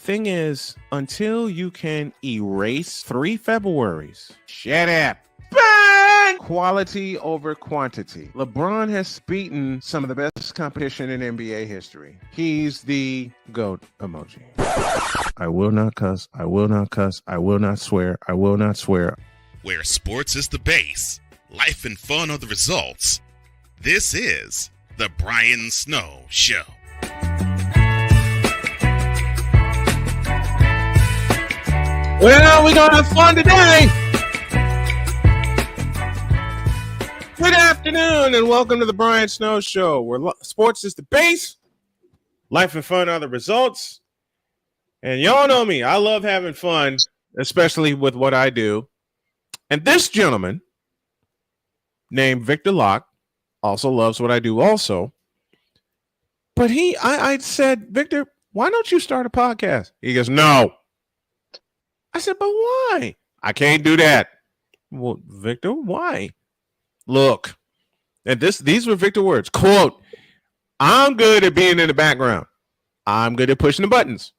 thing is, until you can erase 3 Februaries, shut up. Bang! Quality over quantity. LeBron has beaten some of the best competition in NBA history. He's the GOAT emoji. I will not cuss. I will not cuss. I will not swear. I will not swear. Where sports is the base, life and fun are the results. This is the Brian Snow Show. Well, we're going to have fun today. Good afternoon and welcome to the Brian Snow Show, where sports is the base, life and fun are the results. And y'all know me. I love having fun, especially with what I do. And this gentleman named Victor Locke also loves what I do also. But I said, Victor, why don't you start a podcast? He goes, no. I said, but why? I can't do that. Well, Victor, why? Look, and these were Victor words. Quote, I'm good at being in the background. I'm good at pushing the buttons.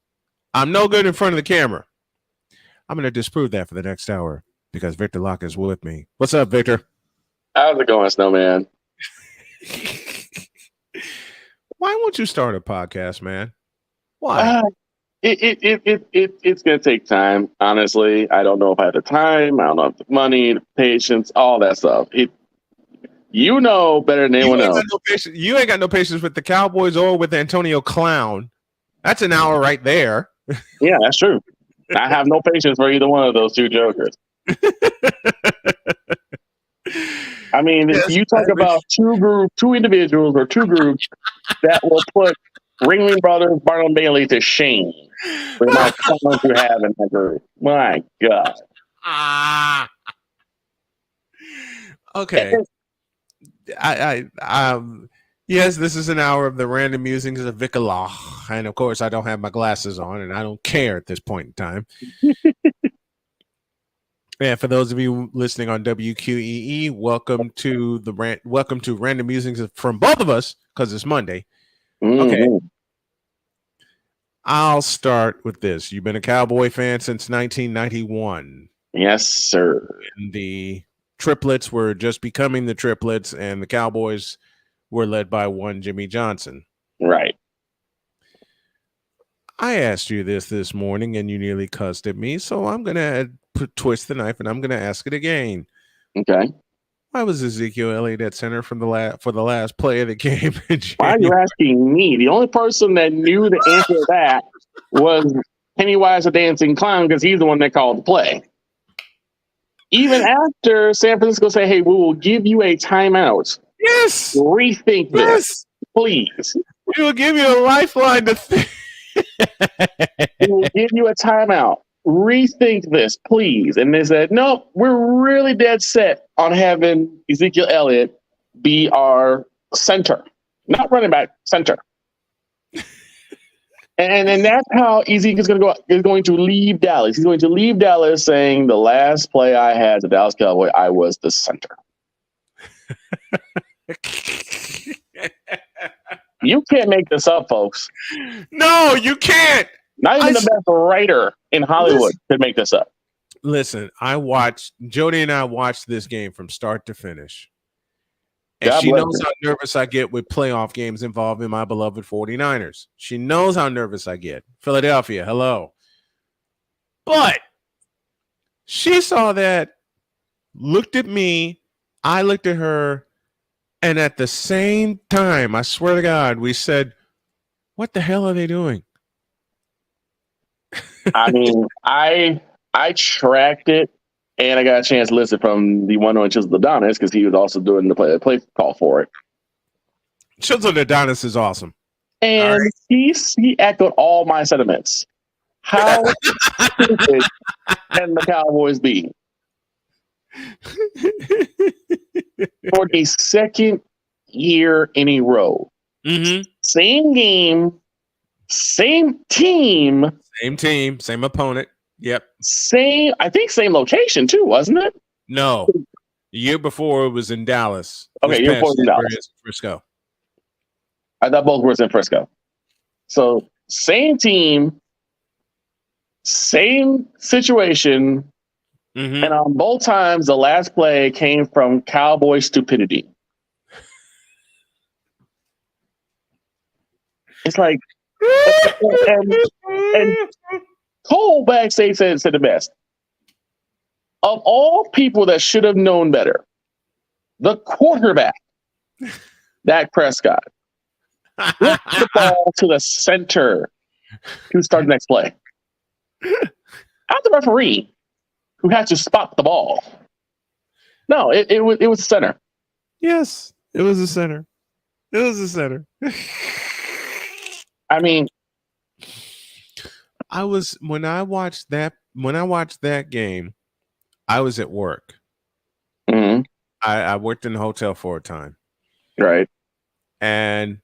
I'm no good in front of the camera. I'm going to disprove that for the next hour because Victor Locke is with me. What's up, Victor? How's it going, Snowman? Why won't you start a podcast, man? Why? It's going to take time, honestly. I don't know if I have the time. I don't know if the money, the patience, all that stuff. You know better than anyone else. You ain't got no patience with the Cowboys or with Antonio Clown. That's an hour right there. Yeah, that's true. I have no patience for either one of those two jokers. I mean, if you talk about two individuals or two groups that will put Ringling Brothers, Barnum Bailey to shame with my comments you have in that group. My God. Okay. Yes, this is an hour of the random musings of Victor Locke, and of course, I don't have my glasses on, and I don't care at this point in time. And for those of you listening on WQEE, welcome to Random Musings from both of us because it's Monday. Okay. I'll start with this. You've been a Cowboy fan since 1991. Yes, sir. And the triplets were just becoming the triplets, and the Cowboys were led by one Jimmy Johnson. Right. I asked you this morning, and you nearly cussed at me, so I'm going to twist the knife, and I'm going to ask it again. Okay. Why was Ezekiel Elliott at center for the last play of the game? Why are you asking me? The only person that knew the answer to that was Pennywise the Dancing Clown because he's the one that called the play. Even after San Francisco said, hey, we will give you a timeout. Yes. Rethink this, please. We will give you a lifeline to think. We will give you a timeout. Rethink this, please. And they said, no, we're really dead set on having Ezekiel Elliott be our center, not running back, center. and that's how Ezekiel is going to leave Dallas. He's going to leave Dallas saying, the last play I had the Dallas Cowboy, I was the center. You can't make this up, folks. No, you can't. Not even the best writer in Hollywood could make this up. Listen, Jody and I watched this game from start to finish. And God she bless knows her. how nervous I get with playoff games involving my beloved 49ers. She knows how nervous I get. Philadelphia, hello. But she saw that, looked at me, I looked at her, and at the same time, I swear to God, we said, what the hell are they doing? I mean, I tracked it, and I got a chance to listen from the one on Chisel Adonis because he was also doing the play call for it. Chisel Adonis is awesome. And he echoed all my sentiments. How stupid can the Cowboys be? For the second year in a row. Mm-hmm. Same game, same team. Same team, same opponent. Yep. Same location too, wasn't it? No. The year before it was in Dallas. Okay, year before it was in Dallas. Frisco. I thought both were in Frisco. So same team, Same situation, Mhm. and on both times, the last play came from Cowboy stupidity. It's like, and Cole backstage said the best. Of all people that should have known better, the quarterback, Dak Prescott, flipped the ball to the center to start the next play. Not the referee, who had to spot the ball. No, it was the center. Yes, it was the center. It was the center. I mean, when I watched that game, I was at work. mhm, I worked in a hotel for a time, right. and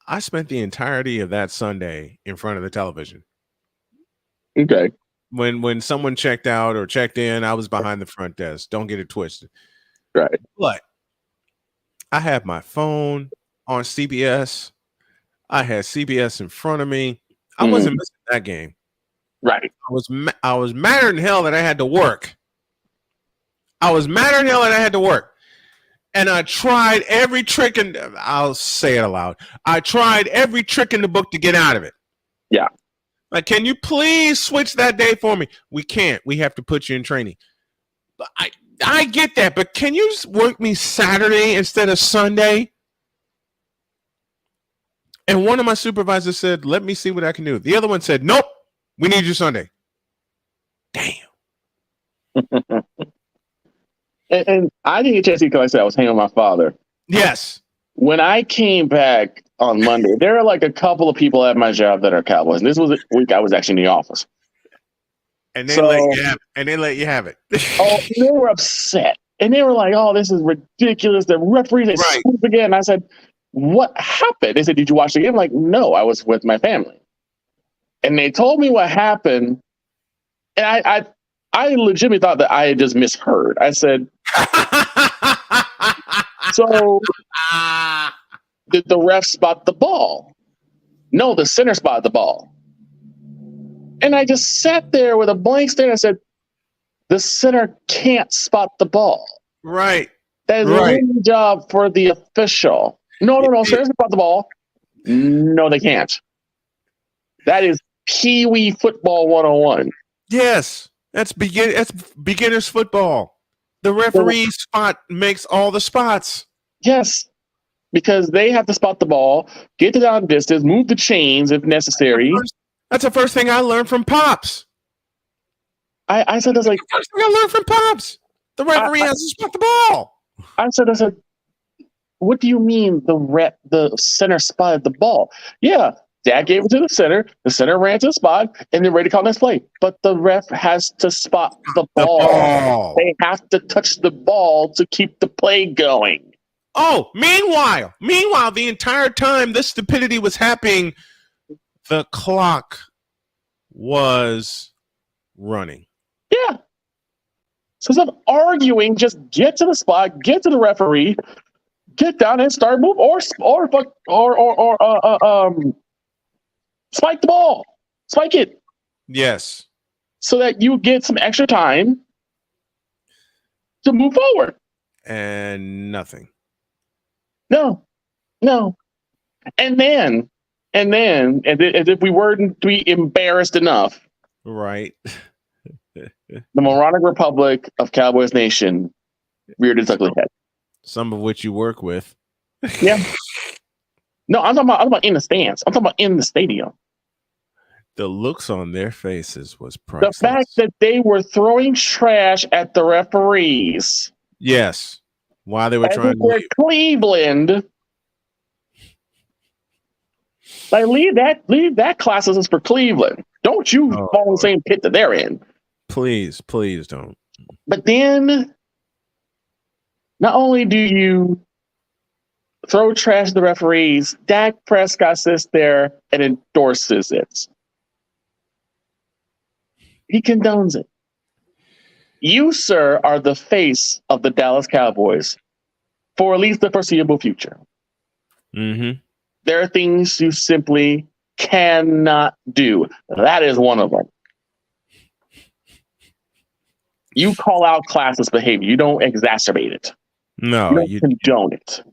I spent the entirety of that Sunday in front of the television. Okay. When someone checked out or checked in, I was behind the front desk. Don't get it twisted. Right. But I had my phone on CBS. I had CBS in front of me. I wasn't missing that game. Right. I was madder than hell that I had to work. And I tried every trick, and I'll say it aloud. I tried every trick in the book to get out of it. Yeah. Like, can you please switch that day for me? We can't. We have to put you in training. But I get that, but can you work me Saturday instead of Sunday? And one of my supervisors said, let me see what I can do. The other one said, nope, we need you Sunday. Damn. And I didn't get a chance to see because I said I was hanging with my father. Yes. When I came back on Monday, there are like a couple of people at my job that are Cowboys. And this was a week I was actually in the office. And they let you have it. Oh, they were upset. And they were like, oh, this is ridiculous. The referee, they swoop again. And I said, what happened? They said, did you watch the game? I'm like, no, I was with my family. And they told me what happened. And I legitimately thought that I had just misheard. I said, so did the ref spot the ball? No, the center spotted the ball. And I just sat there with a blank stare. I said, the center can't spot the ball. Right. That is a job for the official. No, center spot the ball. No, they can't. That is Pee Wee football 101. Yes. That's beginner's football. The referee spot makes all the spots. Yes. Because they have to spot the ball, get to down distance, move the chains if necessary. That's the first thing I learned from Pops. I said, that's like the first thing I learned from Pops. The referee has to spot the ball. I said, what do you mean the center spotted the ball? Yeah, Dad gave it to the center ran to the spot, and they're ready to call next play. But the ref has to spot the ball. They have to touch the ball to keep the play going. Oh, meanwhile, the entire time this stupidity was happening, the clock was running. Yeah. So instead of arguing, just get to the spot, get to the referee, get down and start move, or spike the ball, spike it. Yes. So that you get some extra time to move forward. And nothing. No. And then, as if we weren't to be embarrassed enough, right? The moronic republic of Cowboys Nation reared its ugly head. Some of which you work with. Yeah. No, I'm talking about in the stands. I'm talking about in the stadium. The looks on their faces was priceless. The fact that they were throwing trash at the referees. Yes. While they were trying to leave. Cleveland. Like, leave that classism for Cleveland. Don't you fall in the same pit that they're in. Please don't. But then, not only do you throw trash at the referees, Dak Prescott sits there and endorses it. He condones it. You, sir, are the face of the Dallas Cowboys for at least the foreseeable future. Mm-hmm. There are things you simply cannot do. That is one of them. You call out classless behavior. You don't exacerbate it. No, You don't condone it.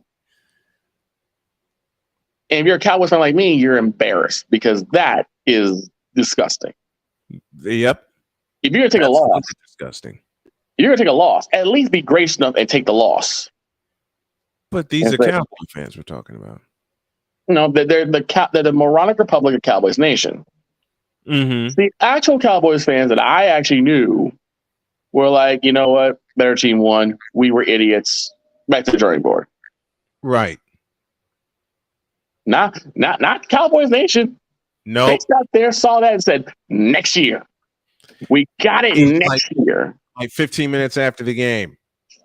And if you're a Cowboys fan like me, you're embarrassed because that is disgusting. Yep. If you're going to take a loss, disgusting. You're going to take a loss. At least be gracious enough and take the loss. But these are Cowboy fans we're talking about. No, they're the moronic Republic of Cowboys Nation. Mm-hmm. The actual Cowboys fans that I actually knew were like, you know what? Better team won. We were idiots. Back to the drawing board. Right. Not Cowboys Nation. No. They sat there, saw that, and said, next year. We got it next year. Like 15 minutes after the game.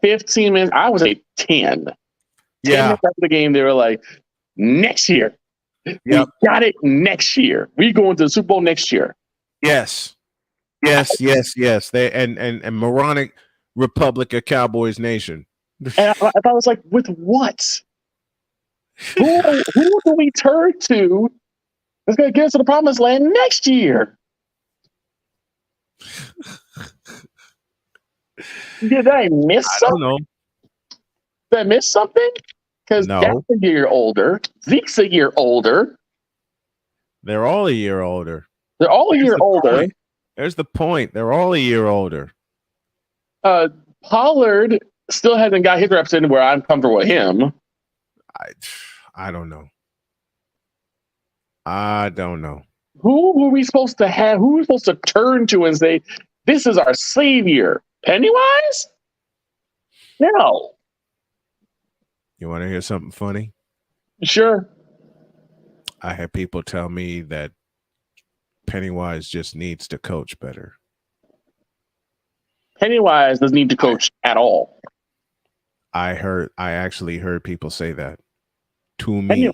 15 minutes. I would say 10. 10 minutes after the game, they were like, next year. Yep. We got it next year. We go into the Super Bowl next year. Yes. They and moronic Republic of Cowboys Nation. And I was like, with what? Who do we turn to that's going to get us to the promised land next year? Did I miss something? I don't know. Did I miss something? Because Dak's a year older. Zeke's a year older. They're all a year older. They're all a year older. There's the point. They're all a year older. Pollard still hasn't got his reps in where I'm comfortable with him. I don't know. I don't know. Who were we supposed to have? Who were we supposed to turn to and say, this is our savior? Pennywise? No. You want to hear something funny? Sure. I had people tell me that Pennywise just needs to coach better. Pennywise doesn't need to coach at all. I actually heard people say that to me.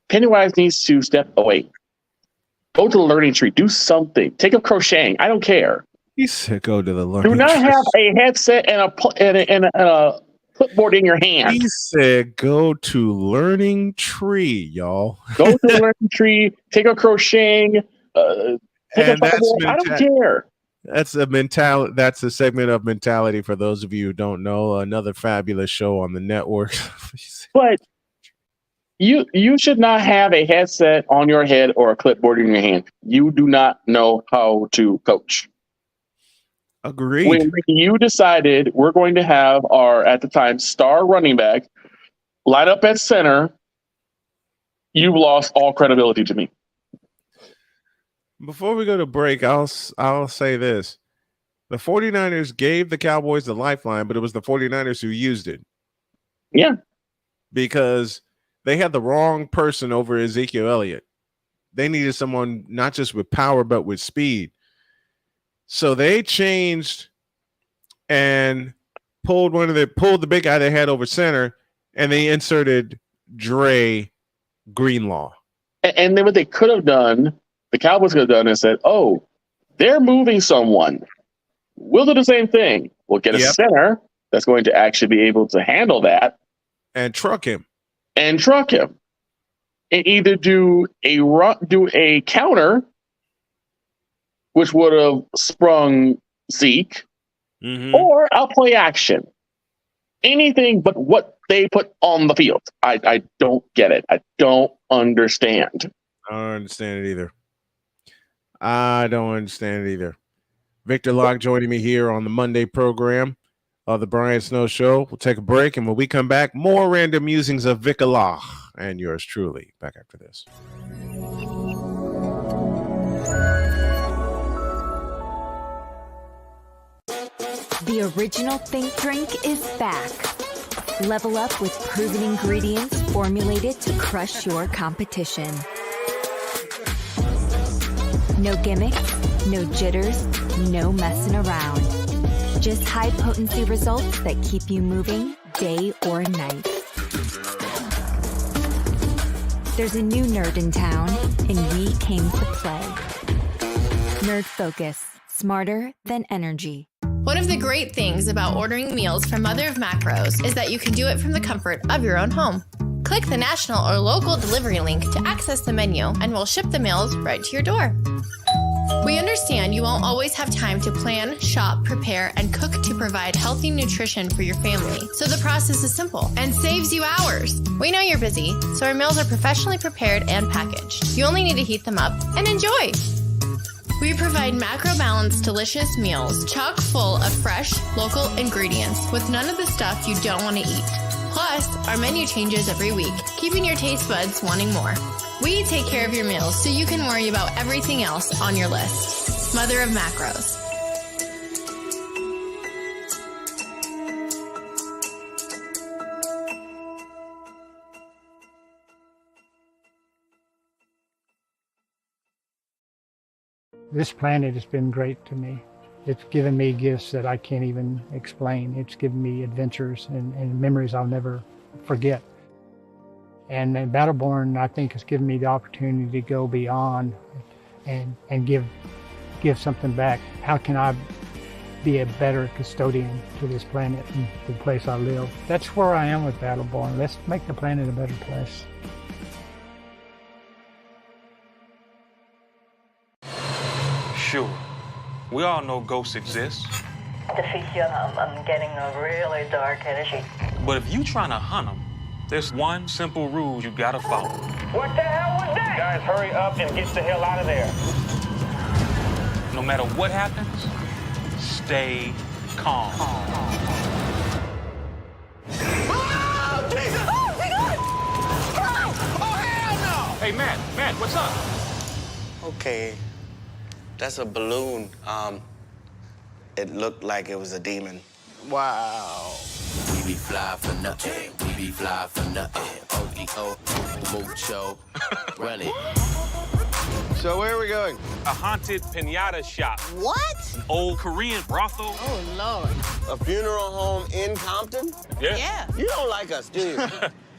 Pennywise needs to step away. Go to the learning tree. Do something. Take up crocheting. I don't care. He said go to the learning tree. Do not have a headset and a clipboard in your hand. He said go to learning tree, y'all. Go to the learning tree. Take up crocheting. I don't care. That's a mentality. That's a segment of Mentality for those of you who don't know. Another fabulous show on the network. But you should not have a headset on your head or a clipboard in your hand. You do not know how to coach. Agreed. When you decided we're going to have our, at the time, star running back line up at center, you lost all credibility to me. Before we go to break, I'll say this. The 49ers gave the Cowboys the lifeline, but it was the 49ers who used it. Yeah. Because they had the wrong person over Ezekiel Elliott. They needed someone not just with power, but with speed. So they changed and pulled the big guy they had over center, and they inserted Dre Greenlaw. And then what they could have done, the Cowboys could have done is said, oh, they're moving someone. We'll do the same thing. We'll get a center that's going to actually be able to handle that. And truck him. And either do a counter, which would have sprung Zeke, or I'll play action. Anything but what they put on the field. I don't get it. I don't understand. I don't understand it either. Victor Locke joining me here on the Monday program of the Brian Snow Show. We'll take a break, and when we come back, more random musings of Victor Locke and yours truly. Back after this. The original Think Drink is back. Level up with proven ingredients formulated to crush your competition. No gimmicks, no jitters, no messing around. Just high potency results that keep you moving day or night. There's a new nerd in town, and we came to play. Nerd Focus, smarter than energy. One of the great things about ordering meals from Mother of Macros is that you can do it from the comfort of your own home. Click the national or local delivery link to access the menu, and we'll ship the meals right to your door. We understand you won't always have time to plan, shop, prepare, and cook to provide healthy nutrition for your family. So the process is simple and saves you hours. We know you're busy, so our meals are professionally prepared and packaged. You only need to heat them up and enjoy. We provide macro-balanced, delicious meals chock full of fresh, local ingredients with none of the stuff you don't want to eat. Plus, our menu changes every week, keeping your taste buds wanting more. We take care of your meals so you can worry about everything else on your list. Mother of Macros. This planet has been great to me. It's given me gifts that I can't even explain. It's given me adventures and memories I'll never forget. And Battleborn, I think, has given me the opportunity to go beyond and give something back. How can I be a better custodian to this planet and the place I live? That's where I am with Battleborn. Let's make the planet a better place. Sure. We all know ghosts exist. I'm getting a really dark energy. But if you trying to hunt them, there's one simple rule you gotta follow. What the hell was that? Guys, hurry up and get the hell out of there. No matter what happens, stay calm. Oh, Jesus! Oh, my God! Run! Oh, hell no! Hey, Matt, what's up? Okay, that's a balloon. It looked like it was a demon. Wow. We be fly for nothing. We be fly for nothing. O-E-O, mucho. Run it. So where are we going? A haunted pinata shop. What? An old Korean brothel. Oh, Lord. A funeral home in Compton? Yeah. You don't like us, do you?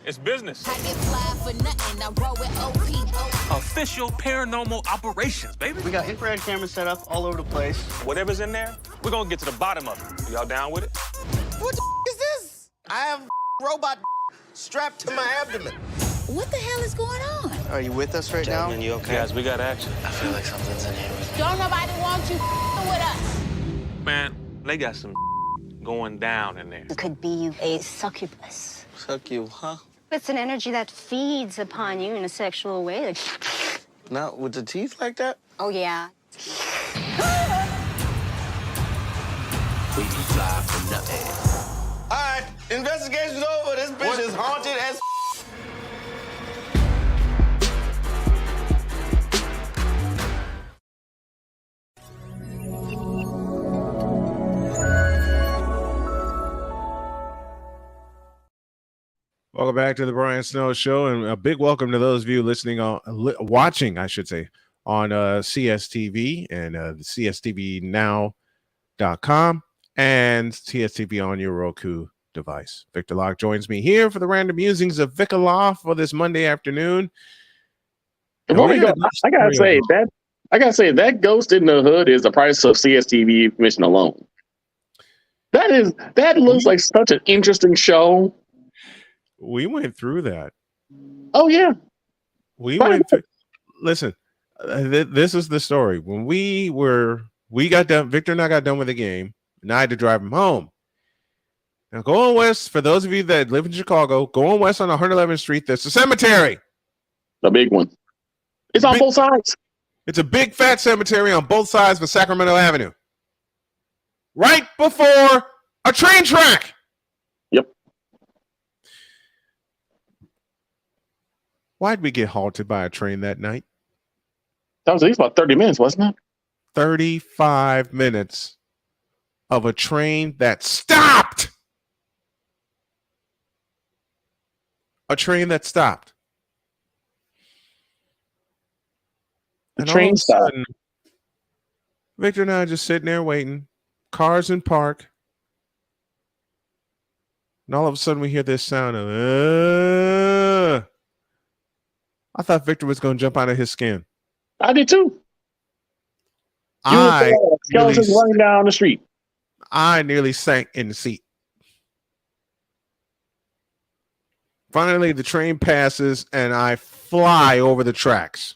It's business. I get fly for nothing. I roll with O-P-O. Official paranormal operations, baby. We got infrared cameras set up all over the place. Whatever's in there, we're gonna get to the bottom of it. Y'all down with it? What the is this? I have robot strapped to my abdomen. What the hell is going on? Are you with us right now? You okay? Guys, we got action. I feel like something's in here. Don't nobody want you with us. Man, they got some going down in there. It could be a succubus. Suck you, huh? It's an energy that feeds upon you in a sexual way. Like, Not with the teeth like that? oh, yeah. We be fly for nothing. All right, investigation's over. This bitch is haunted as Welcome back to the Brian Snow Show, and a big welcome to those of you listening on, watching, I should say, on CSTV and the CSTVnow.com and CSTV on your Roku device. Victor Locke joins me here for the random musings of Vic Law for this Monday afternoon. Before we go, I gotta say that Ghost in the Hood is the price of CSTV admission alone. That looks like such an interesting show. We went through that. Oh yeah, we went through. Listen, this is the story. When we got done, Victor and I got done with the game, and I had to drive him home. Now, going west, for those of you that live in Chicago, going west on 111th Street, there's a cemetery. The big one. It's on both sides. It's a big fat cemetery on both sides of Sacramento Avenue. Right before a train track. Yep. Why'd we get halted by a train that night? That was at least about 30 minutes, wasn't it? 35 minutes of a train that stopped. A train that stopped. The train stopped. Victor and I are just sitting there waiting. Cars in park. And all of a sudden we hear this sound of I thought Victor was going to jump out of his skin. I did too. Skeletons running down the street. I nearly sank in the seat. Finally, the train passes and I fly over the tracks.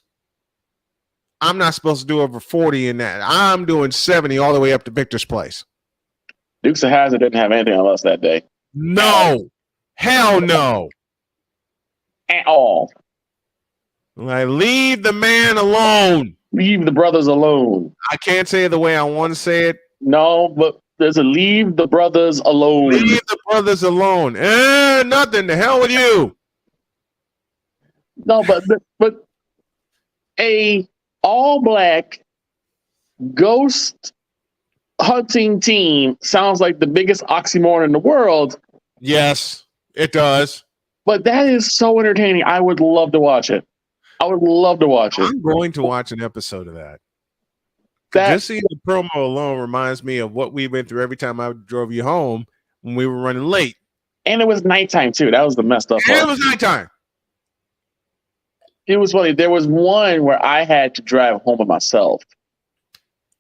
I'm not supposed to do over 40 in that. I'm doing 70 all the way up to Victor's place. Dukes of Hazzard didn't have anything on us that day. No. Hell no. At all. Like, leave the man alone. Leave the brothers alone. I can't say it the way I want to say it. No, but there's a leave the brothers alone. Leave the brothers alone. Nothing. The hell with you. No, but a all-black ghost hunting team sounds like the biggest oxymoron in the world. Yes, it does. But that is so entertaining. I would love to watch it. I'm going to watch an episode of that. Just seeing the promo alone reminds me of what we've been through every time I drove you home when we were running late. And it was nighttime, too. That was the messed up part. It was nighttime. It was funny. There was one where I had to drive home by myself.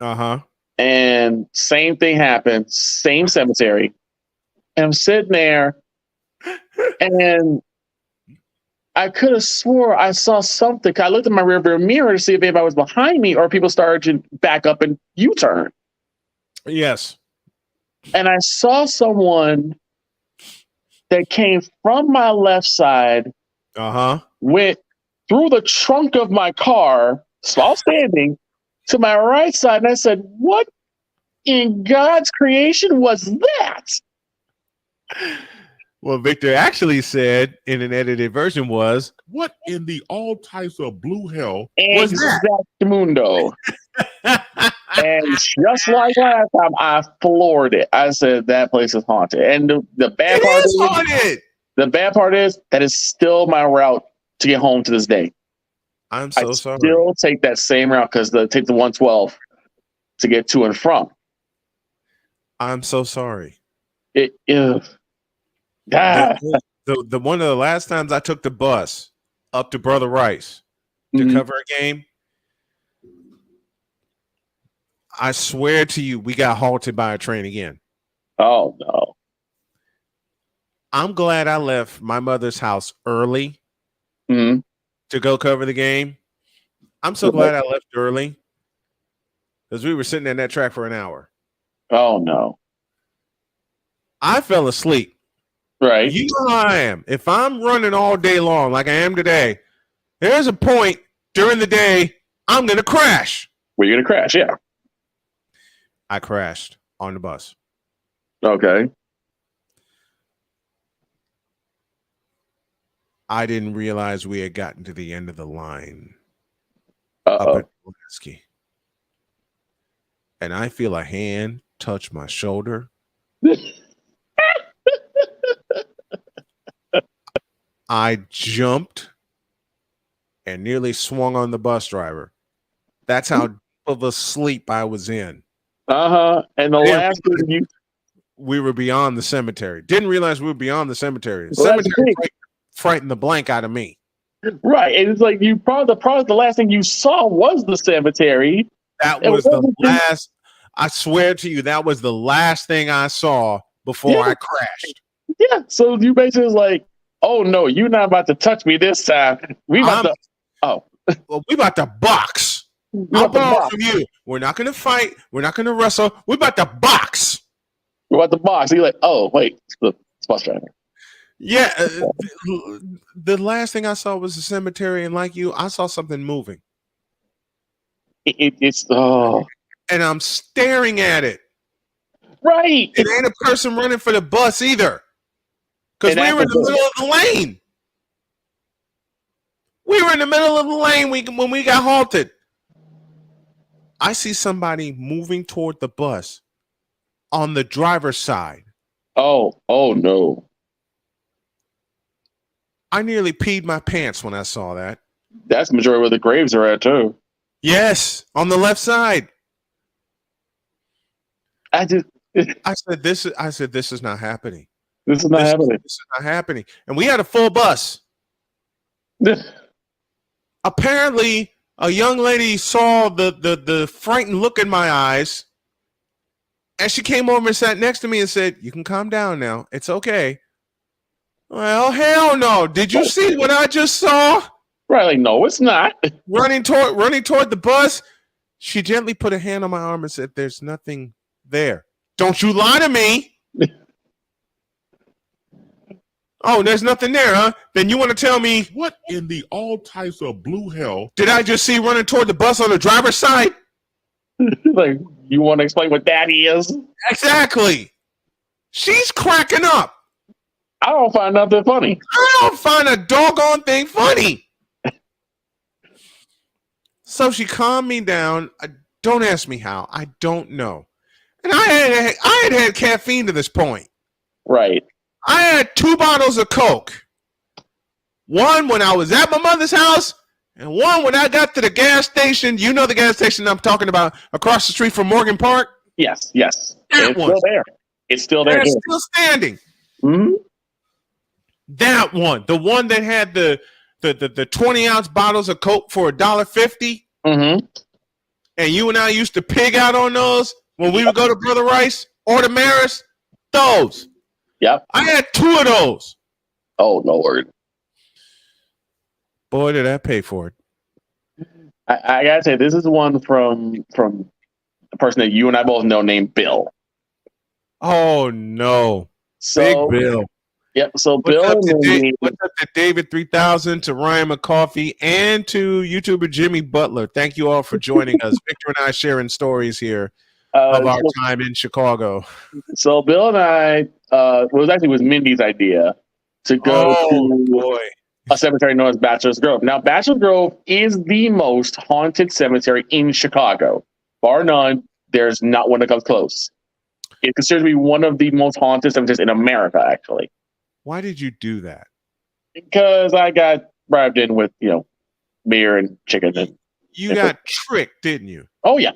Uh-huh. And same thing happened. Same cemetery. And I'm sitting there, and I could have swore I saw something. I looked at my rearview mirror to see if anybody was behind me or people started to back up and U-turn. Yes. And I saw someone that came from my left side, went through the trunk of my car, while standing, to my right side. And I said, what in God's creation was that? Well, Victor actually said in an edited version was, what in the all types of blue hell was that? Mundo. And just like last time, I floored it. I said that place is haunted. And the bad part is haunted. The bad part is that is still my route to get home to this day. I'm so sorry. Still take that same route because take the 112 to get to and from. I'm so sorry. The one of the last times I took the bus up to Brother Rice to cover a game, I swear to you, we got halted by a train again. Oh no. I'm glad I left my mother's house early to go cover the game. I'm so glad I left early because we were sitting in that track for an hour. Oh no. I fell asleep. Right. You know how I am. If I'm running all day long like I am today, there's a point during the day I'm going to crash. Well, you're going to crash, yeah. I crashed on the bus. Okay. I didn't realize we had gotten to the end of the line. Up at Pulaski. And I feel a hand touch my shoulder. I jumped and nearly swung on the bus driver. That's how deep of a sleep I was in. And the last thing we were beyond the cemetery. Didn't realize we were beyond the cemetery. The cemetery frightened the blank out of me. Right. And it's like the last thing you saw was the cemetery. That was the last. I swear to you, that was the last thing I saw before I crashed. Yeah. So you basically was like, oh no, you're not about to touch me this time. We about to box. I'm borrowing from you. We're not going to fight. We're not going to wrestle. We're about to box. We're about to box. You're like, oh wait, it's the bus driver. Yeah. The last thing I saw was the cemetery, and like you, I saw something moving. It's and I'm staring at it. Right. It ain't a person running for the bus either. Because we were in the middle of the lane. We were in the middle of the lane when we got halted. I see somebody moving toward the bus on the driver's side. Oh no. I nearly peed my pants when I saw that. That's the majority where the graves are at too. Yes, on the left side. I said this is not happening. This is not happening. This is not happening. And we had a full bus. Apparently, a young lady saw the frightened look in my eyes, and she came over and sat next to me and said, "You can calm down now. It's okay." Well, hell no. Did you see what I just saw? Right, like, no, it's not. Running toward the bus, she gently put a hand on my arm and said, "There's nothing there. Don't you lie to me." Oh, there's nothing there, huh? Then you want to tell me what in the all types of blue hell did I just see running toward the bus on the driver's side? Like, you want to explain what that is? Exactly. She's cracking up. I don't find nothing funny. I don't find a doggone thing funny. So she calmed me down. Don't ask me how. I don't know. And I had caffeine to this point. Right. I had 2 bottles of Coke. One when I was at my mother's house, and one when I got to the gas station. You know the gas station I'm talking about across the street from Morgan Park? Yes. That it's one. Still there. It's still there. It's still standing. Mm-hmm. That one. The one that had the 20-ounce bottles of Coke for $1.50. Mm-hmm. And you and I used to pig out on those when we would go to Brother Rice or to Maris. Those. Yep. I had 2 of those. Oh, Lord. Boy, did I pay for it. I gotta say, this is one from the person that you and I both know named Bill. Oh, no. So, Big Bill. Yep. So What's Bill, what's up to David 3000, to Ryan McCoffey, and to YouTuber Jimmy Butler. Thank you all for joining us. Victor and I sharing stories here of our time in Chicago. So Bill and I, it was Mindy's idea to go to a cemetery known as Bachelor's Grove. Now, Bachelor's Grove is the most haunted cemetery in Chicago. Bar none, there's not one that comes close. It's considered to be one of the most haunted cemeteries in America, actually. Why did you do that? Because I got bribed in with, beer and chicken. And you got tricked, didn't you? Oh, yeah.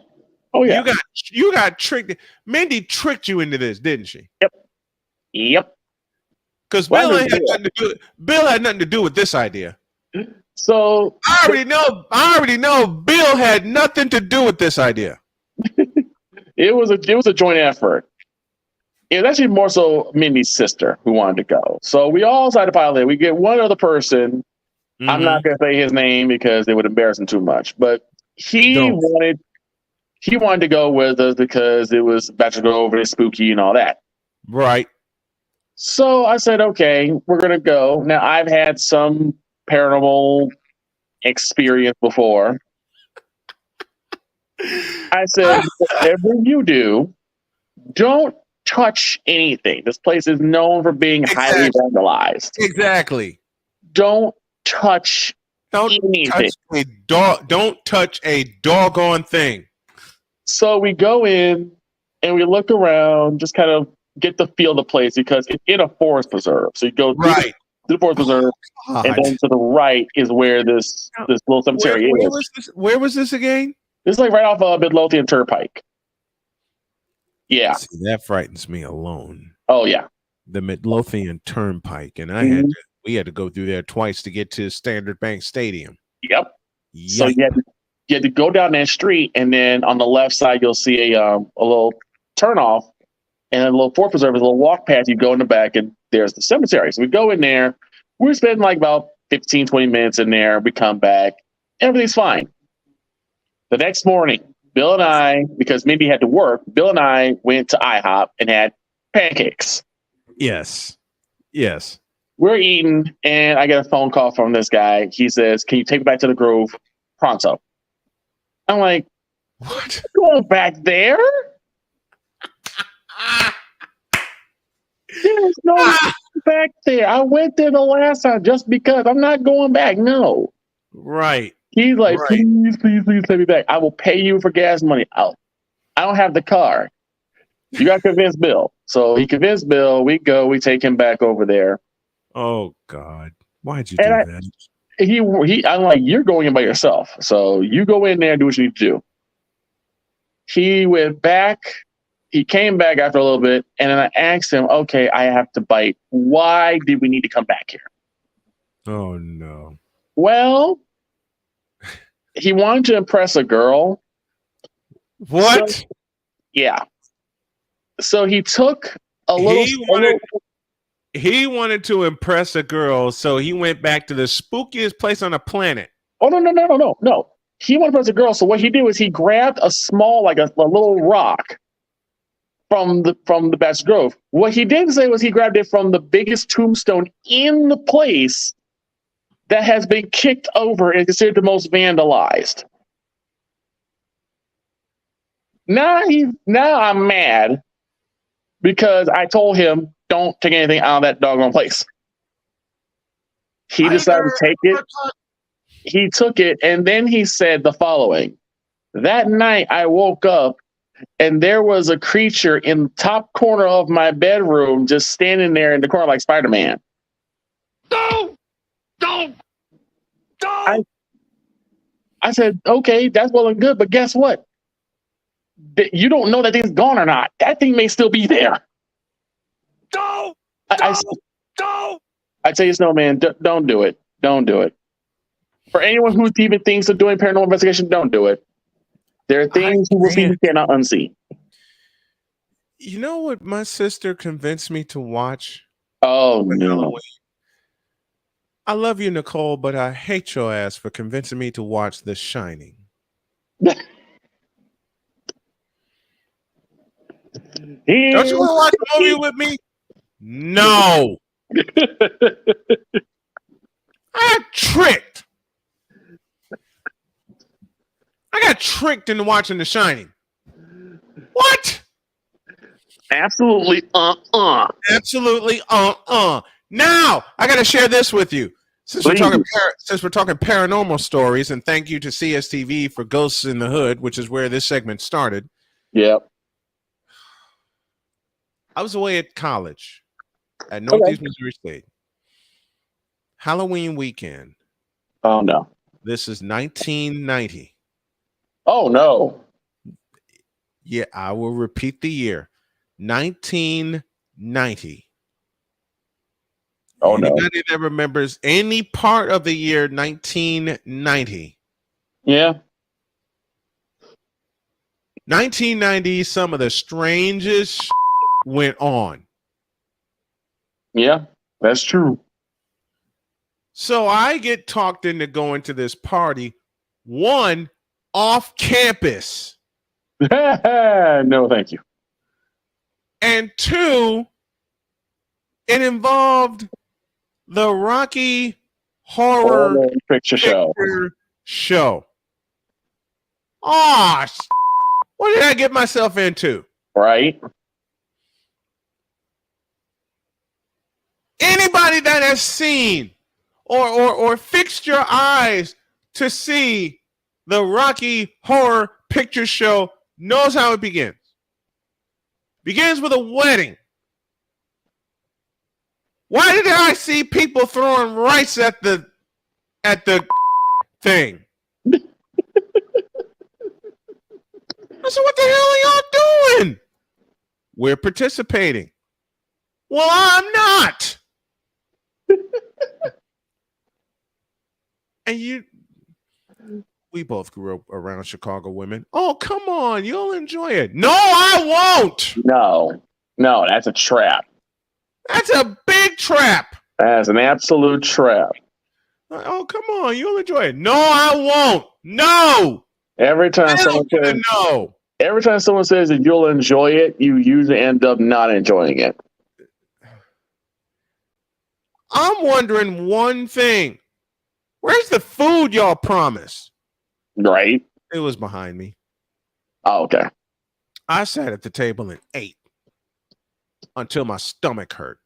Oh, yeah. You got tricked. Mindy tricked you into this, didn't she? Yep. Because Bill had nothing to do with this idea. So I already know Bill had nothing to do with this idea. It was a joint effort. It was actually more so Mindy's sister who wanted to go. So we all decided to pile in. We get one other person. Mm-hmm. I'm not going to say his name because it would embarrass him too much. But he wanted to go with us because it was Bachelor Grove and it's spooky and all that. Right. So I said, okay, we're going to go. Now, I've had some paranormal experience before. I said, whatever you do, don't touch anything. This place is known for being highly vandalized. Exactly. Don't touch anything. Don't touch a doggone thing. So we go in and we look around, just kind of get the feel of the place because it's in a forest preserve. So you go through the forest preserve, and then to the right is where this little cemetery is. Where was this again? This is like right off of Midlothian Turnpike. Yeah. See, that frightens me alone. Oh, yeah. The Midlothian Turnpike. And we had to go through there twice to get to Standard Bank Stadium. Yep. So you had to go down that street, and then on the left side, you'll see a little turnoff and a little forest preserve, a little walk path. You go in the back, and there's the cemetery. So we go in there. We're spending like about 15, 20 minutes in there. We come back. Everything's fine. The next morning, Bill and I, because Mindy had to work, Bill and I went to IHOP and had pancakes. Yes. We're eating, and I get a phone call from this guy. He says, "Can you take me back to the Grove pronto?" I'm like, "What? Going back there? There's no back there. I went there the last time just because. I'm not going back. No." Right. He's like, please take me back. I will pay you for gas money. I don't have the car. You got to convince Bill. So he convinced Bill. We go. We take him back over there. Oh, God. Why'd you do that? I'm like, you're going in by yourself. So you go in there and do what you need to do. He went back. He came back after a little bit. And then I asked him, okay, I have to bite. Why did we need to come back here? Oh, no. Well, he wanted to impress a girl. What? So, yeah. So he took a little. He wanted to impress a girl, so he went back to the spookiest place on the planet. Oh, no. He wanted to impress a girl, so what he did was he grabbed a small, like a little rock from the Bats Grove. What he didn't say was he grabbed it from the biggest tombstone in the place that has been kicked over and considered the most vandalized. Now I'm mad because I told him don't take anything out of that doggone place. He decided to take it. He took it, and then he said the following. That night I woke up and there was a creature in the top corner of my bedroom just standing there in the corner like Spider-Man. Don't! I said, okay, that's well and good, but guess what? You don't know that thing's gone or not. That thing may still be there. I tell you, Snowman, don't do it. Don't do it. For anyone who even thinks of doing paranormal investigation, don't do it. There are things you will see you cannot unsee. You know what my sister convinced me to watch? Oh, no. I love you, Nicole, but I hate your ass for convincing me to watch The Shining. Don't you want to watch a movie with me? No. I got tricked into watching The Shining. What? Absolutely. Absolutely. Now I got to share this with you. Since we're talking paranormal stories, and thank you to CSTV for Ghosts in the Hood, which is where this segment started. Yep. I was away at college at Northeast Missouri State. Halloween weekend. Oh, no. This is 1990. Oh, no. Yeah, I will repeat the year. 1990. Oh, no. Anybody that remembers any part of the year 1990? Yeah. 1990, some of the strangest went on. Yeah, that's true. So I get talked into going to this party, one, off campus. No, thank you. And two, it involved the Rocky Horror Picture Show. Oh, what did I get myself into? Right. Anybody that has seen or fixed your eyes to see the Rocky Horror Picture Show knows how it begins. Begins with a wedding. Why did I see people throwing rice at the thing? I said, what the hell are y'all doing? We're participating. Well, I'm not. And we both grew up around Chicago women. Oh, come on. You'll enjoy it. No, I won't. No, that's a trap. That's a big trap. That's an absolute trap. Oh, come on. You'll enjoy it. No, I won't. No. Every time someone says that you'll enjoy it, you usually end up not enjoying it. I'm wondering one thing. Where's the food y'all promised? Right. It was behind me. Oh, okay. I sat at the table and ate until my stomach hurt.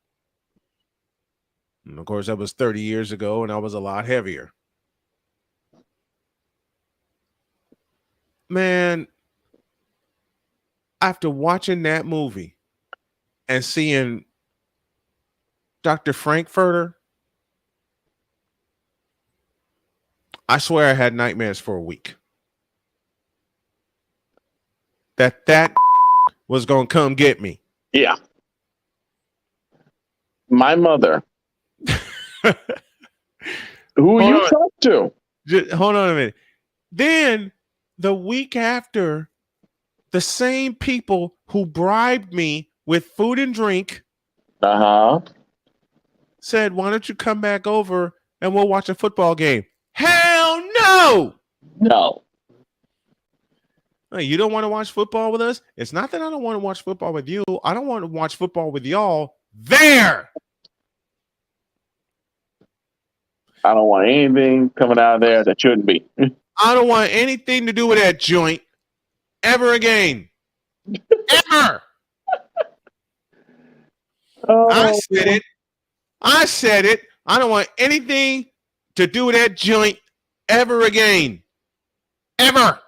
And of course, that was 30 years ago, and I was a lot heavier. Man, after watching that movie and seeing Dr. Frankfurter, I swear I had nightmares for a week. That was going to come get me. Yeah. My mother. Who you talk to? Hold on a minute. Then the week after, the same people who bribed me with food and drink said, why don't you come back over and we'll watch a football game? Hell no! No. Hey, you don't want to watch football with us? It's not that I don't want to watch football with you. I don't want to watch football with y'all there. I don't want anything coming out of there that shouldn't be. I don't want anything to do with that joint ever again. Ever. Oh. I said it. I don't want anything to do with that joint ever again. Ever.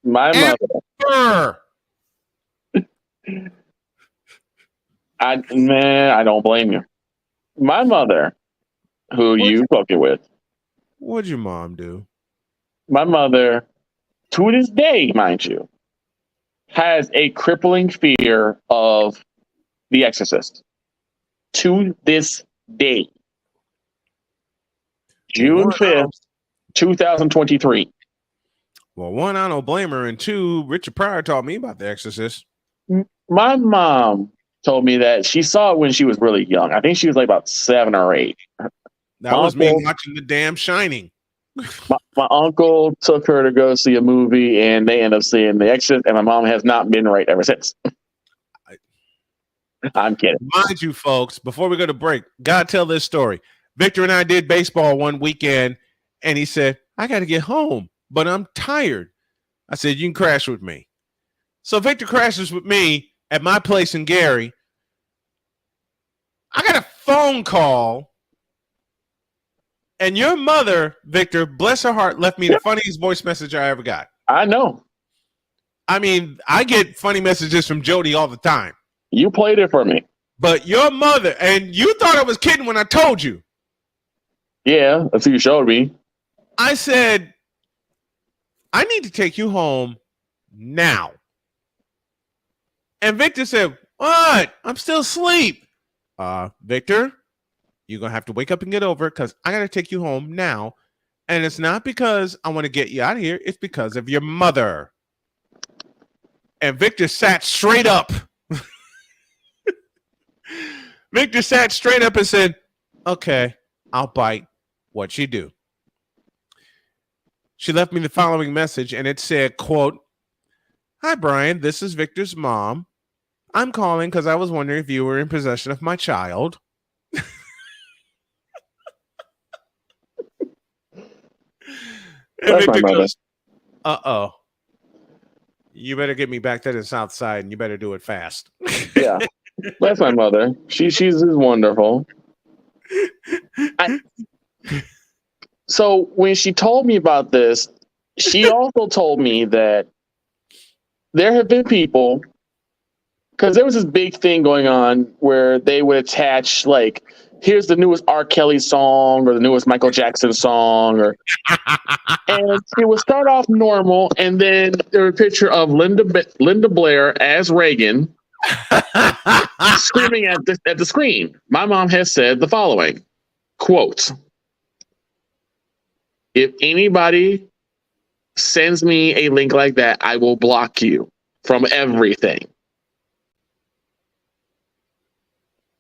My mother. I don't blame you. My mother, who you fucking with. What'd your mom do? My mother, to this day, mind you, has a crippling fear of The Exorcist. To this day. June 5th, 2023. Well, one, I don't blame her, and two, Richard Pryor taught me about The Exorcist. My mom told me that she saw it when she was really young. I think she was like about 7 or 8. That was me watching The Damn Shining. My uncle took her to go see a movie, and they ended up seeing The Exorcist, and my mom has not been right ever since. I'm kidding. Mind you, folks, before we go to break, gotta tell this story. Victor and I did baseball one weekend, and he said, I got to get home, but I'm tired. I said, you can crash with me. So Victor crashes with me at my place in Gary. I got a phone call, and your mother, Victor, bless her heart, left me the funniest voice message I ever got. I know. I mean, I get funny messages from Jody all the time. You played it for me. But your mother, and you thought I was kidding when I told you. Yeah, that's what you showed me. I said, I need to take you home now. And Victor said, what? I'm still asleep. Victor, you're going to have to wake up and get over it because I got to take you home now. And it's not because I want to get you out of here. It's because of your mother. And Victor sat straight up. Victor sat straight up and said, okay, I'll bite. What'd she do? She left me the following message, and it said, quote, hi, Brian, this is Victor's mom. I'm calling because I was wondering if you were in possession of my child. And Victor goes, uh-oh. You better get me back to the south side, and you better do it fast. Yeah. That's my mother. She's wonderful. So when she told me about this, she also told me that there have been people, because there was this big thing going on where they would attach, like, here's the newest R. Kelly song or the newest Michael Jackson song, and it would start off normal, and then there was a picture of Linda Blair as Reagan screaming at the screen. My mom has said the following, quote, if anybody sends me a link like that, I will block you from everything.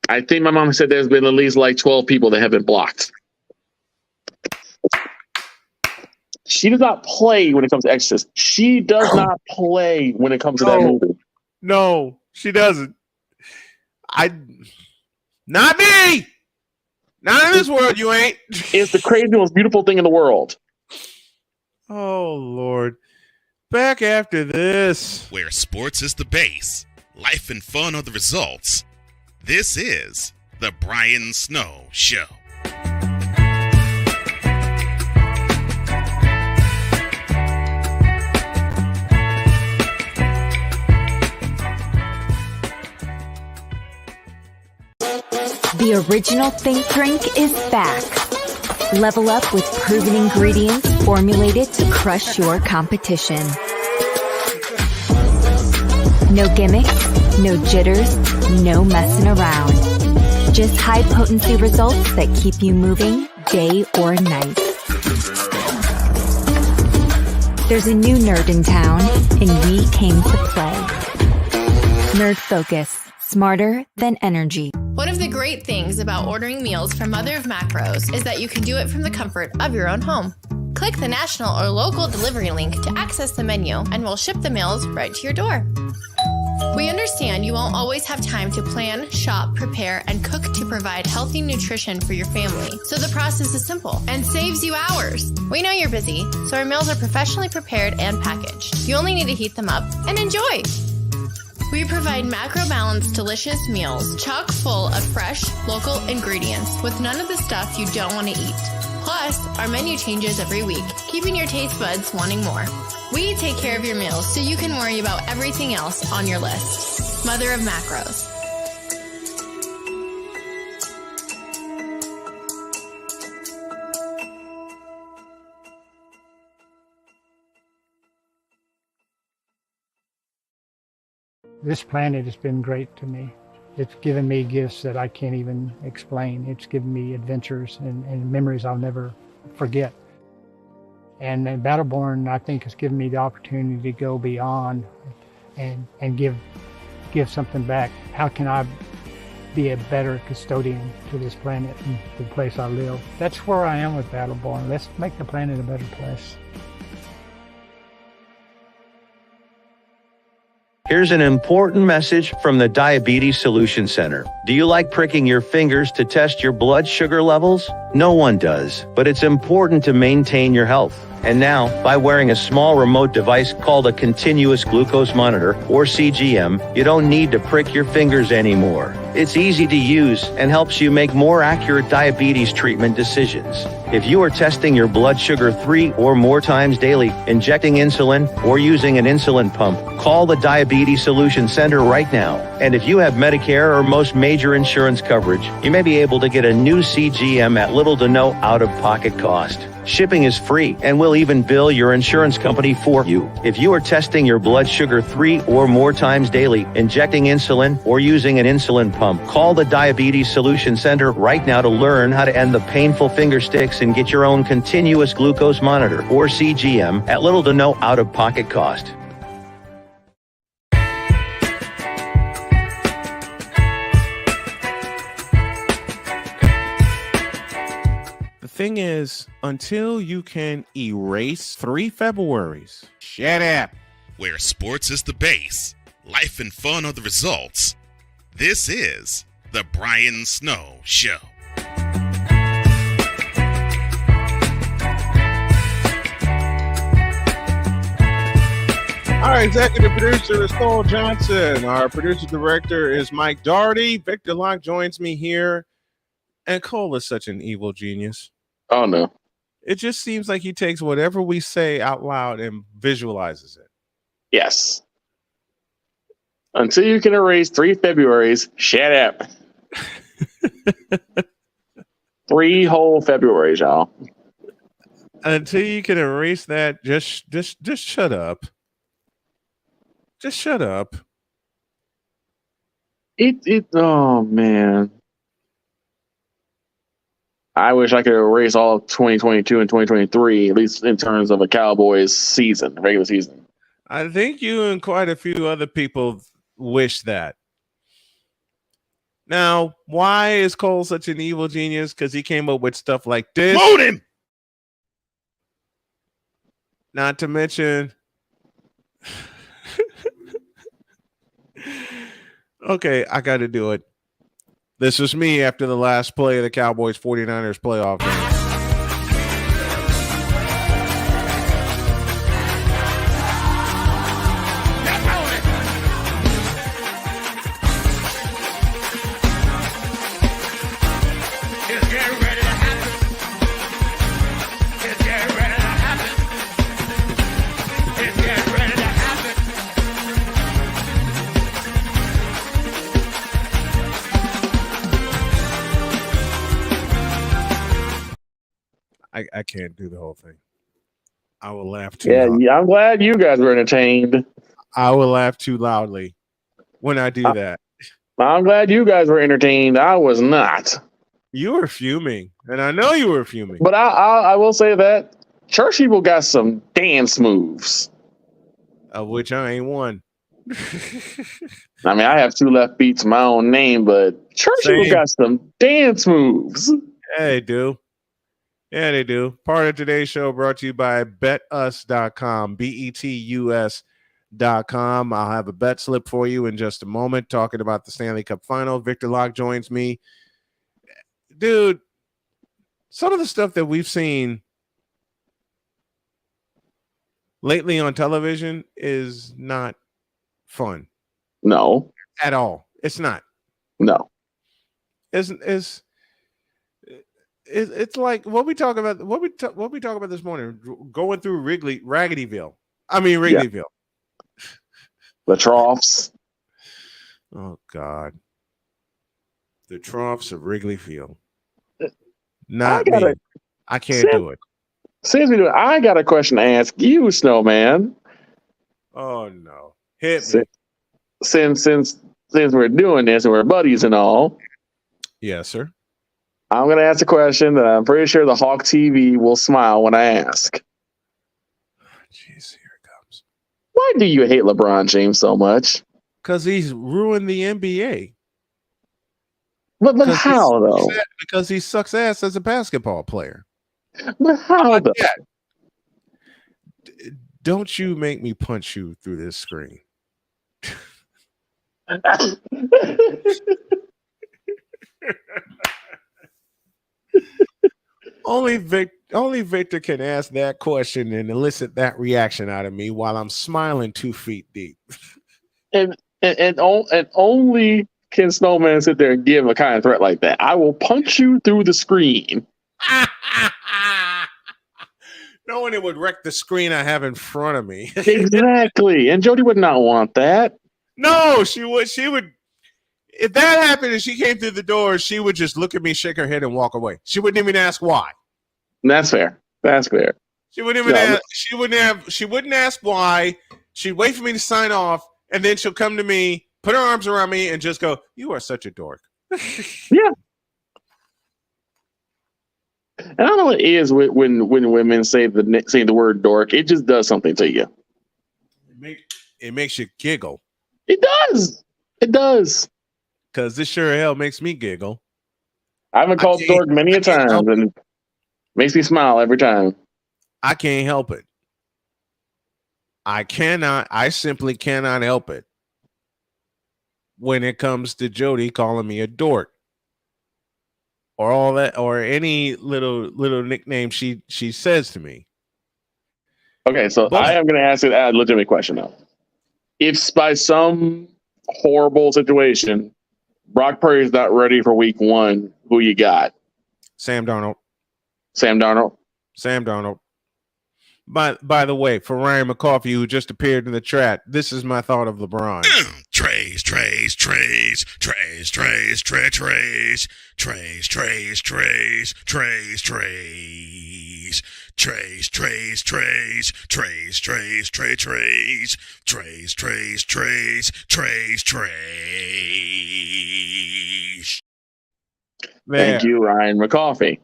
I think my mom said there's been at least like 12 people that have been blocked. She does not play when it comes to Exorcist. She does not play when it comes to that movie. No, she doesn't. Not me. Not in this world, you ain't. It's the craziest, most beautiful thing in the world. Oh, Lord. Back after this. Where sports is the base, life and fun are the results. This is the Brian Snow Show. The original Think Drink is back. Level up with proven ingredients formulated to crush your competition. No gimmicks, no jitters, no messing around. Just high potency results that keep you moving day or night. There's a new nerd in town, and we came to play. Nerd Focus. Smarter than energy. One of the great things about ordering meals from Mother of Macros is that you can do it from the comfort of your own home. Click the national or local delivery link to access the menu, and we'll ship the meals right to your door. We understand you won't always have time to plan, shop, prepare, and cook to provide healthy nutrition for your family. So the process is simple and saves you hours. We know you're busy, so our meals are professionally prepared and packaged. You only need to heat them up and enjoy. We provide macro-balanced, delicious meals chock full of fresh, local ingredients with none of the stuff you don't want to eat. Plus, our menu changes every week, keeping your taste buds wanting more. We take care of your meals so you can worry about everything else on your list. Mother of Macros. This planet has been great to me. It's given me gifts that I can't even explain. It's given me adventures and memories I'll never forget. And Battleborn, I think, has given me the opportunity to go beyond and give something back. How can I be a better custodian to this planet and the place I live? That's where I am with Battleborn. Let's make the planet a better place. Here's an important message from the Diabetes Solution Center. Do you like pricking your fingers to test your blood sugar levels? No one does, but it's important to maintain your health. And now, by wearing a small remote device called a continuous glucose monitor, or CGM, you don't need to prick your fingers anymore. It's easy to use and helps you make more accurate diabetes treatment decisions. If you are testing your blood sugar 3 or more times daily, injecting insulin, or using an insulin pump, call the Diabetes Solution Center right now. And if you have Medicare or most major insurance coverage, you may be able to get a new CGM at little to no out-of-pocket cost. Shipping is free, and we'll even bill your insurance company for you. If you are testing your blood sugar 3 or more times daily, injecting insulin, or using an insulin pump, call the Diabetes Solution Center right now to learn how to end the painful finger sticks and get your own continuous glucose monitor, or CGM, at little to no out-of-pocket cost. The thing is, until you can erase 3 Februaries, shut up. Where sports is the base, life and fun are the results. This is the Brian Snow Show. Our executive producer is Cole Johnson. Our producer director is Mike Daugherty. Victor Locke joins me here. And Cole is such an evil genius. Oh, no. It just seems like he takes whatever we say out loud and visualizes it. Yes. Until you can erase 3 Februaries, shut up. 3 whole Februaries, y'all. Until you can erase that, just shut up. Just shut up. Oh, man. I wish I could erase all of 2022 and 2023, at least in terms of a Cowboys season, regular season. I think you and quite a few other people wish that. Now, why is Cole such an evil genius? Because he came up with stuff like this. Vote him! Not to mention... Okay, I got to do it. This was me after the last play of the Cowboys 49ers playoff game. I can't do the whole thing. I will laugh too loud. Yeah, I'm glad you guys were entertained. I will laugh too loudly when I do that. I'm glad you guys were entertained. I was not. You were fuming, and I know you were fuming. But I will say that church people got some dance moves. Of which I ain't one. I mean, I have two left feet to my own name, but church people Same. got some dance moves. Yeah, they do. Yeah, they do. Part of today's show brought to you by betus.com, betus.com. I'll have a bet slip for you in just a moment, talking about the Stanley Cup final. Victor Locke joins me. Dude, some of the stuff that we've seen lately on television is not fun. No. At all. It's not. No. It's like what we talk about this morning, going through Raggedyville. Wrigleyville. Yeah. The troughs. Oh God. The troughs of Wrigley Field. Not me. I can't do it. Since we do it, I got a question to ask you, Snowman. Oh no. Hit me. Since we're doing this and we're buddies and all. Yes, sir. I'm going to ask a question that I'm pretty sure the Hawk TV will smile when I ask. Jeez, here it comes. Why do you hate LeBron James so much? Because he's ruined the NBA. But how, though? Because he sucks ass as a basketball player. But how, though? Don't you make me punch you through this screen. Only Victor can ask that question and elicit that reaction out of me while I'm smiling 2 feet deep. And only can Snowman sit there and give a kind of threat like that. I will punch you through the screen. No one would wreck the screen I have in front of me. Exactly. And Jody would not want that. No, she would. If that happened and she came through the door, she would just look at me, shake her head, and walk away. She wouldn't even ask why. That's fair. That's fair. She wouldn't even ask. She wouldn't ask why. She'd wait for me to sign off, and then she'll come to me, put her arms around me, and just go, "You are such a dork." Yeah. And I don't know what it is when women say the word dork. It just does something to you. It makes you giggle. It does. It does. Because this sure hell makes me giggle. I've been called dork many a times, and it makes me smile every time. I can't help it. I simply cannot help it when it comes to Jody calling me a dork or all that, or any little nickname she says to me. Okay, so I am going to ask a legitimate question now. If by some horrible situation, Brock Purdy is not ready for week 1, who you got? Sam Darnold. Sam Darnold. Sam Darnold. By the way, for Ryan McCoffey, who just appeared in the chat, this is my thought of LeBron. Trays, trays, trays, trays, trays, trays, trays, trays, trays, trays, trays, trays. Trays, trays, trays, trays, trays, trays, trays, trays, trays, trays, trays, trays. Thank you, Ryan McCoffey.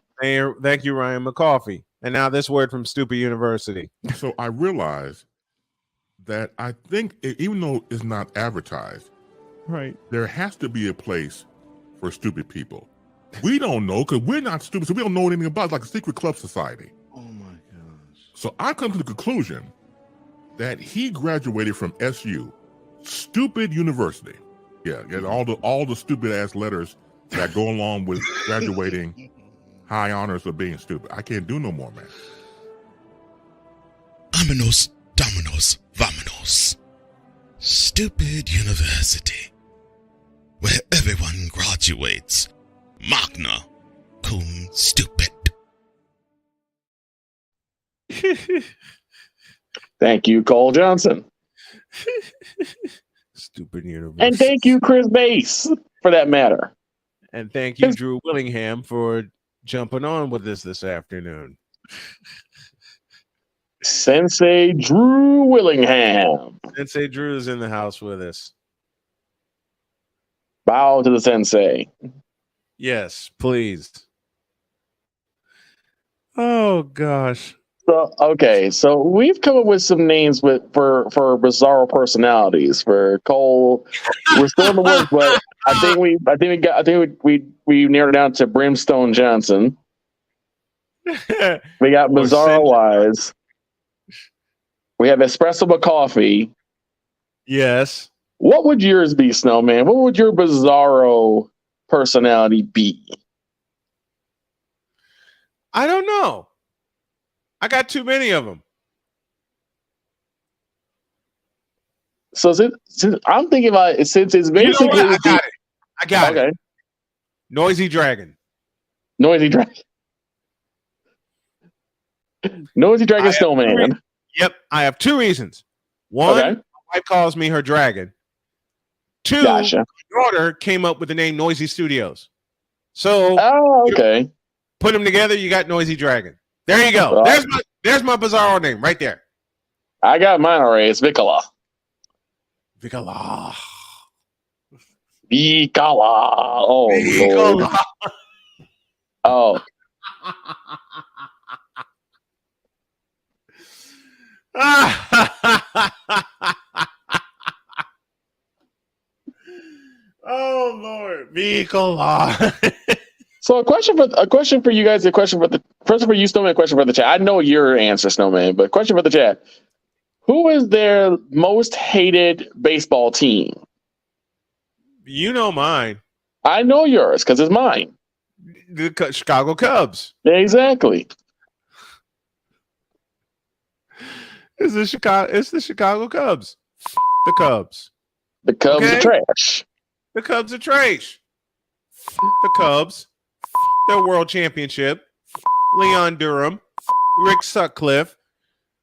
Thank you, Ryan McCoffey. And now this word from Stupid University. So I realized that I think even though it's not advertised, right, there has to be a place for stupid people. We don't know because we're not stupid, so we don't know anything about it, like a secret club society. Oh my gosh. So I come to the conclusion that he graduated from SU, Stupid University. Yeah, all the stupid ass letters that go along with graduating high honors of being stupid. I can't do no more, man. Aminos, dominos, vamonos. Stupid University, where everyone graduates. Magna cum stupid. Thank you, Cole Johnson. Stupid University. And thank you, Chris Bass, for that matter. And thank you, Drew Willingham, for jumping on with us this afternoon. Sensei Drew Willingham. Sensei Drew's in the house with us. Bow to the sensei. Yes, please. Oh, gosh. So we've come up with some names for bizarro personalities for Cole. We're still in the works, but we narrowed it down to Brimstone Johnson. We got Or Bizarro Wise. We have Espresso McCoffee. Yes. What would yours be, Snowman? What would your bizarro personality be? I don't know. I got too many of them. So since I'm thinking about it, since it's basically You know what? I got it. Noisy Dragon. Noisy Dragon. Noisy Dragon Snowman. Yep, I have two reasons. One, my wife calls me her dragon. Two, my daughter came up with the name Noisy Studios. So, put them together, you got Noisy Dragon. There you go. There's my bizarro name right there. I got mine already. It's Vicola. Vicola. Oh, Lord. Oh. Oh Lord, Vicola. So a question for you guys, a question for you, Snowman, a question for the chat. I know your answer, Snowman, but question for the chat. Who is their most hated baseball team? You know mine. I know yours because it's mine. The Chicago Cubs. Exactly. It's the Chicago Cubs. The Cubs. The Cubs are trash. The Cubs are trash. The Cubs. Their world championship. Leon Durham. Rick Sutcliffe.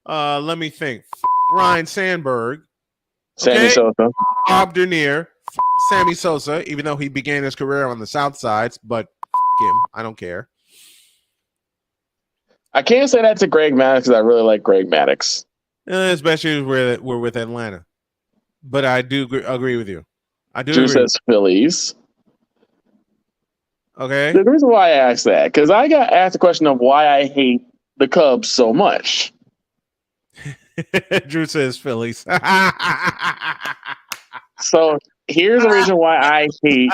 Let me think. Ryan Sandberg. Sammy Sosa. Bob Dernier. Sammy Sosa, even though he began his career on the South Sides, but him. I don't care. I can't say that to Greg Maddux because I really like Greg Maddux. Especially we're with Atlanta. But I do agree with you. I do Drew agree. says Phillies. Okay. The reason why I asked that, because I got asked the question of why I hate the Cubs so much. Drew says Phillies. So here's the reason why I hate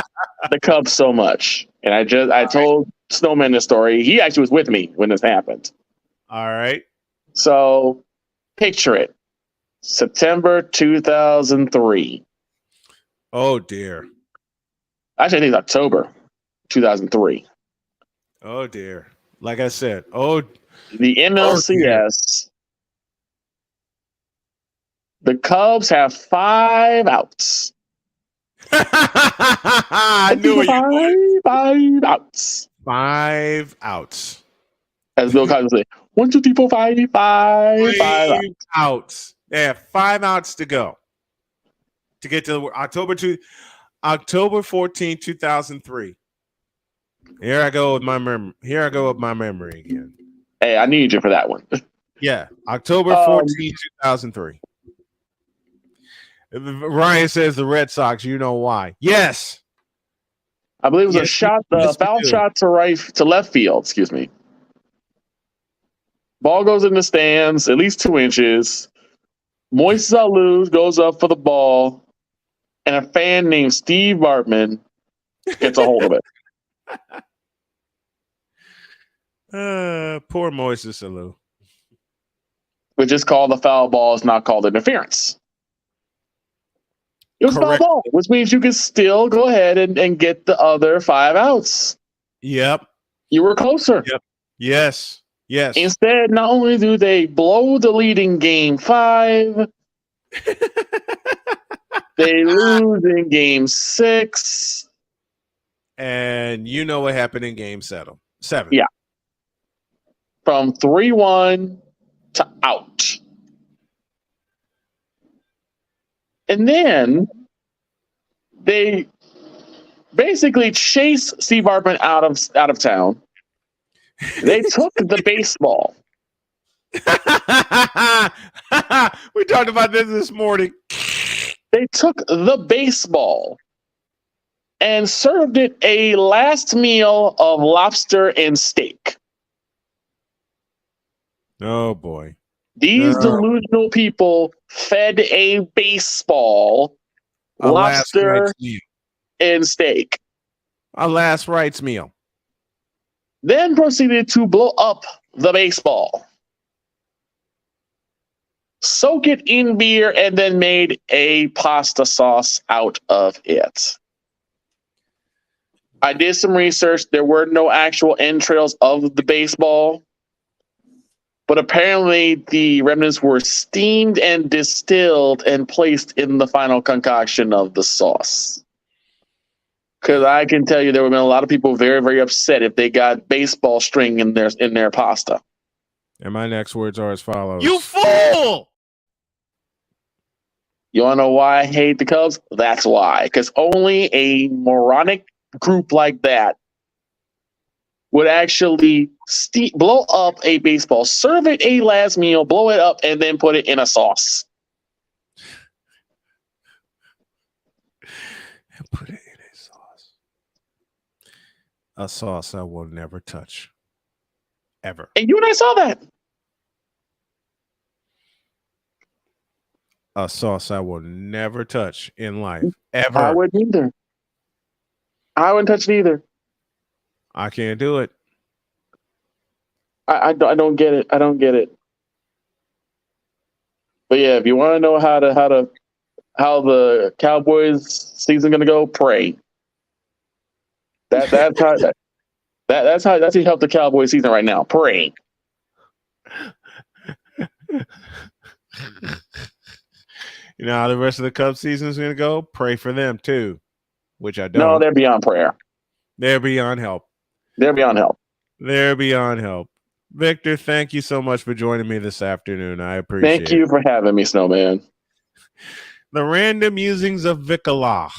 the Cubs so much. And I told Snowman this story. He actually was with me when this happened. All right. So picture it. September 2003. Oh dear. Actually, I think it's October 2003. Oh dear. Like I said, the NLCS. The Cubs have 5 outs. I knew it. 5 outs. 5 outs. As Bill Cosby would say, 1, 2, 3, 4, 5, 5 outs. They have 5 outs to go to get to October 14, 2003. Here I go with my memory again. Hey, I need you for that one. Yeah, October 14, 2003. Ryan says the Red Sox. You know why? Yes, I believe it was a foul shot to left field. Excuse me. Ball goes in the stands, at least 2 inches. Moises Alou goes up for the ball, and a fan named Steve Bartman gets a hold of it. Poor Moises Alou. Which is called the foul ball. It's not called interference. It was foul ball, which means you can still go ahead and get the other 5 outs. Yep. You were closer. Yep. Yes. Yes. Instead, not only do they blow the lead in game 5, they lose in game 6. And you know what happened in game 7. Yeah. From 3-1 to out. And then they basically chased Steve Bartman out of town. They took the baseball. We talked about this morning. They took the baseball and served it a last meal of lobster and steak. Oh boy. These delusional people fed a baseball, A last lobster, rites meal. and steak. A last rites meal. Then proceeded to blow up the baseball, soak it in beer, and then made a pasta sauce out of it. I did some research. There were no actual entrails of the baseball, but apparently the remnants were steamed and distilled and placed in the final concoction of the sauce. Because I can tell you there would have been a lot of people very, very upset if they got baseball string in their pasta. And my next words are as follows. You fool! You want to know why I hate the Cubs? That's why. Because only a moronic group like that would actually blow up a baseball, serve it a last meal, blow it up, and then put it in a sauce. And put it in a sauce. A sauce I will never touch. Ever. And you and I saw that. A sauce I will never touch in life. Ever. I wouldn't either. I wouldn't touch it either. I can't do it. I don't get it. I don't get it. But yeah, if you want to know how the Cowboys season gonna go, pray. That's how you help the Cowboys season right now. Pray. You know how the rest of the Cubs season is going to go? Pray for them too, which I don't. No, they're beyond prayer. They're beyond help. They're beyond help. They're beyond help. Victor, thank you so much for joining me this afternoon. I appreciate it. Thank you for having me, Snowman. The random musings of Vicalah.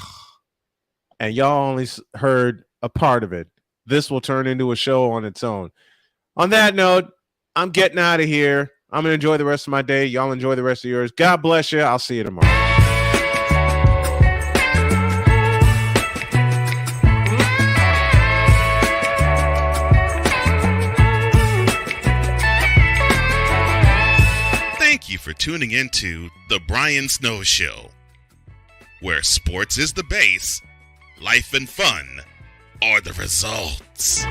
And y'all only heard a part of it. This will turn into a show on its own. On that note, I'm getting out of here. I'm going to enjoy the rest of my day. Y'all enjoy the rest of yours. God bless you. I'll see you tomorrow. Thank you for tuning into The Brian Snow Show, where sports is the base, life and fun are the results.